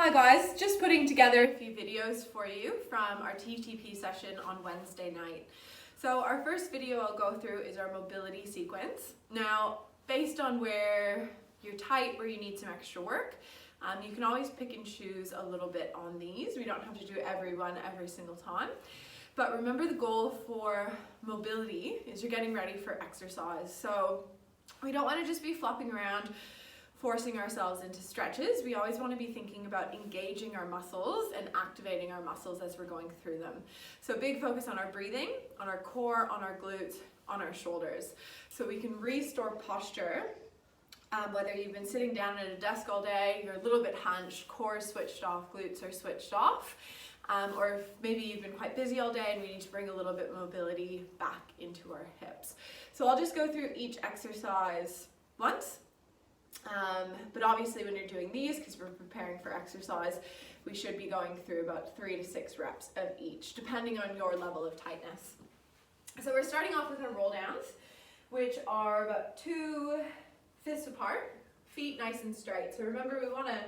Hi guys, just putting together a few videos for you from our TTP session on Wednesday night. So our first video I'll go through is our mobility sequence. Now, based on where you're tight, where you need some extra work, you can always pick and choose a little bit on these. We don't have to do every one every single time. But remember, the goal for mobility is you're getting ready for exercise. So we don't want to just be flopping around forcing ourselves into stretches. We always want to be thinking about engaging our muscles and activating our muscles as we're going through them. So big focus on our breathing, on our core, on our glutes, on our shoulders. So we can restore posture, whether you've been sitting down at a desk all day, you're a little bit hunched, core is switched off, glutes are switched off, or if maybe you've been quite busy all day and we need to bring a little bit of mobility back into our hips. So I'll just go through each exercise once. But obviously when you're doing these, because we're preparing for exercise, we should be going through about 3 to 6 reps of each, depending on your level of tightness. So we're starting off with our roll downs, which are about 2 fists apart, feet nice and straight. So remember, we want to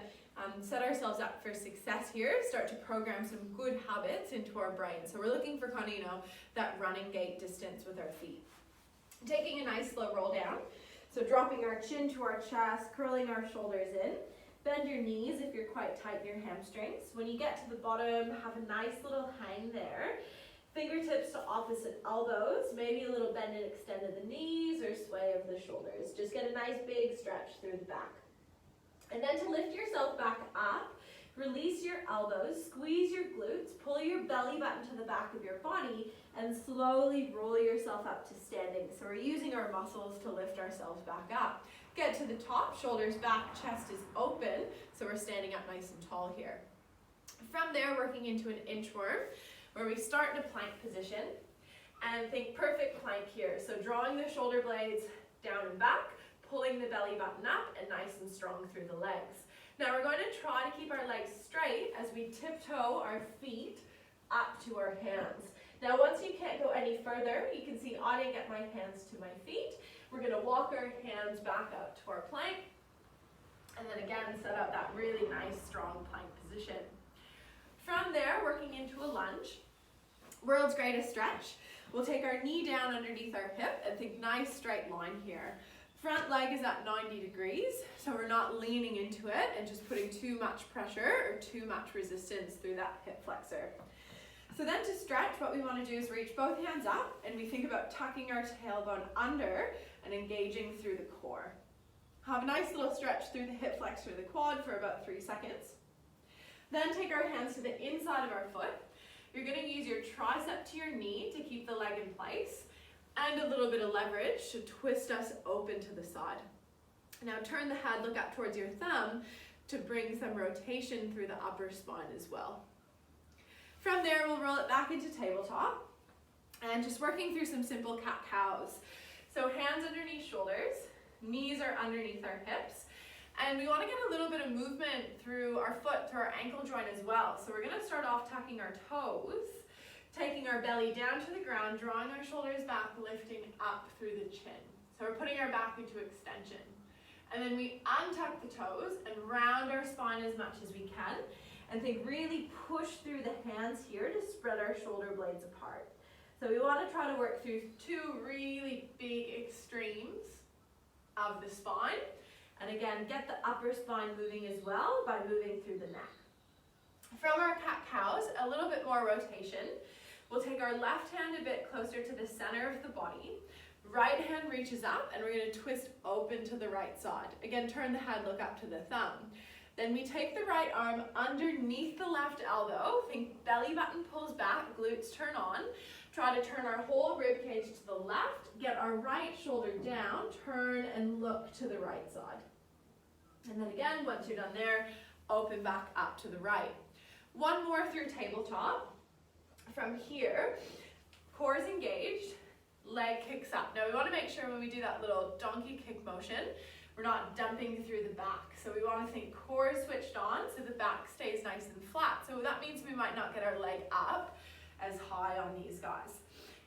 set ourselves up for success here, start to program some good habits into our brain. So we're looking for kind of, that running gait distance with our feet. Taking a nice slow roll down. So dropping our chin to our chest, curling our shoulders in. Bend your knees if you're quite tight in your hamstrings. When you get to the bottom, have a nice little hang there. Fingertips to opposite elbows, maybe a little bend and extend of the knees or sway of the shoulders. Just get a nice big stretch through the back. And then to lift yourself back up, release your elbows, squeeze your glutes, pull your belly button to the back of your body, and slowly roll yourself up to standing. So we're using our muscles to lift ourselves back up. Get to the top, shoulders back, chest is open, so we're standing up nice and tall here. From there, working into an inchworm, where we start in a plank position, and think perfect plank here. So drawing the shoulder blades down and back, pulling the belly button up, and nice and strong through the legs. Now we're going to try to keep our legs straight as we tiptoe our feet up to our hands. Now once you can't go any further, you can see I didn't get my hands to my feet. We're going to walk our hands back out to our plank, and then again set up that really nice strong plank position. From there, working into a lunge, world's greatest stretch. We'll take our knee down underneath our hip and think nice straight line here. Front leg is at 90 degrees, so we're not leaning into it and just putting too much pressure or too much resistance through that hip flexor. So then to stretch, what we want to do is reach both hands up and we think about tucking our tailbone under and engaging through the core. Have a nice little stretch through the hip flexor of the quad for about 3 seconds. Then take our hands to the inside of our foot. You're going to use your tricep to your knee to keep the leg in place, and a little bit of leverage to twist us open to the side. Now turn the head, look up towards your thumb to bring some rotation through the upper spine as well. From there, we'll roll it back into tabletop and just working through some simple cat-cows. So hands underneath shoulders, knees are underneath our hips, and we want to get a little bit of movement through our foot, through our ankle joint as well. So we're going to start off tucking our toes, taking our belly down to the ground, drawing our shoulders back, lifting up through the chin. So we're putting our back into extension. And then we untuck the toes and round our spine as much as we can. And think really push through the hands here to spread our shoulder blades apart. So we want to try to work through 2 really big extremes of the spine. And again, get the upper spine moving as well by moving through the neck. From our cat-cows, a little bit more rotation. We'll take our left hand a bit closer to the center of the body. Right hand reaches up and we're going to twist open to the right side. Again, turn the head, look up to the thumb. Then we take the right arm underneath the left elbow. Think belly button pulls back, glutes turn on. Try to turn our whole rib cage to the left. Get our right shoulder down, turn and look to the right side. And then again, once you're done there, open back up to the right. One more through tabletop. From here, core is engaged, leg kicks up. Now we want to make sure when we do that little donkey kick motion, we're not dumping through the back. So we want to think core is switched on so the back stays nice and flat. So that means we might not get our leg up as high on these guys.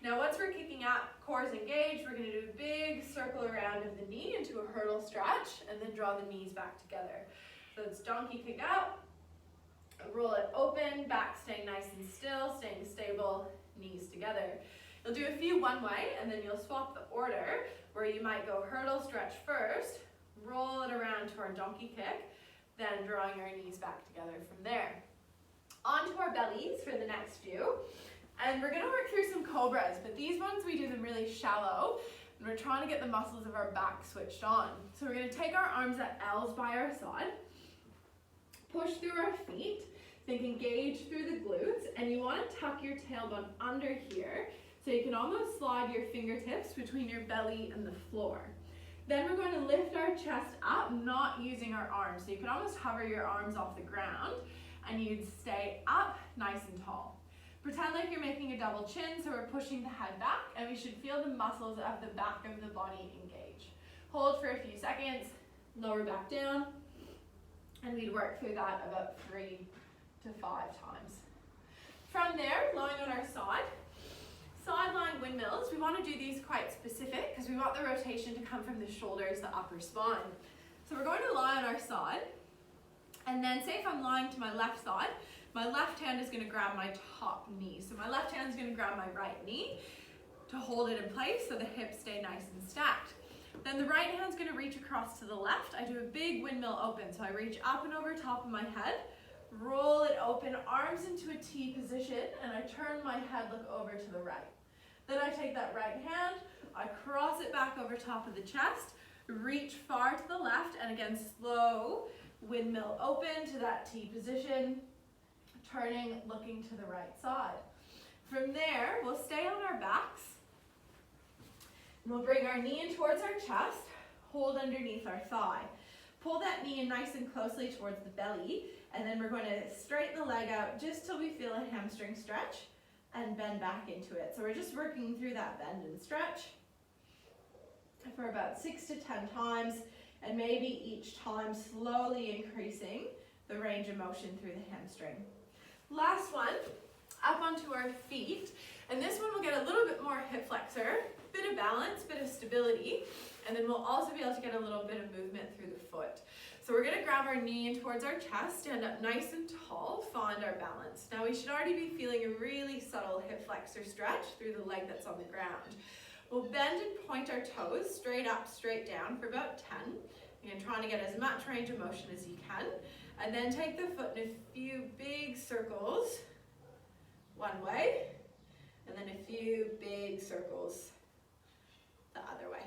Now once we're kicking up, core is engaged, we're going to do a big circle around of the knee into a hurdle stretch and then draw the knees back together. So it's donkey kick up, Roll it open, back staying nice and still, staying stable, knees together. You'll do a few one way, and then you'll swap the order, where you might go hurdle stretch first, roll it around to our donkey kick, then drawing our knees back together from there. Onto our bellies for the next few. And we're gonna work through some cobras, but these ones we do them really shallow, and we're trying to get the muscles of our back switched on. So we're gonna take our arms at L's by our side, push through our feet, think engage through the glutes, and you wanna tuck your tailbone under here, so you can almost slide your fingertips between your belly and the floor. Then we're going to lift our chest up, not using our arms. So you can almost hover your arms off the ground, and you'd stay up nice and tall. Pretend like you're making a double chin, so we're pushing the head back, and we should feel the muscles of the back of the body engage. Hold for a few seconds, lower back down, and we'd work through that about 3 to 5 times. From there, lying on our side, side lying windmills, we want to do these quite specific because we want the rotation to come from the shoulders, the upper spine. So we're going to lie on our side, and then say if I'm lying to my left side, my left hand is going to grab my top knee. So my left hand is going to grab my right knee to hold it in place so the hips stay nice and stacked. Then the right hand's going to reach across to the left. I do a big windmill open, so I reach up and over top of my head, roll it open, arms into a T position, and I turn my head, look over to the right. Then I take that right hand, I cross it back over top of the chest, reach far to the left, and again, slow windmill open to that T position, turning, looking to the right side. From there, we'll stay on our backs, and we'll bring our knee in towards our chest, hold underneath our thigh. Pull that knee in nice and closely towards the belly, and then we're going to straighten the leg out just till we feel a hamstring stretch and bend back into it. So we're just working through that bend and stretch for about 6 to 10 times, and maybe each time slowly increasing the range of motion through the hamstring. Last one, up onto our feet, and this one will get a little bit more hip flexor, bit of balance, bit of stability, and then we'll also be able to get a little bit of movement through the foot. So we're going to grab our knee in towards our chest, stand up nice and tall, find our balance. Now we should already be feeling a really subtle hip flexor stretch through the leg that's on the ground. We'll bend and point our toes straight up, straight down for about 10. Again, trying to get as much range of motion as you can. And then take the foot in a few big circles one way, and then a few big circles the other way.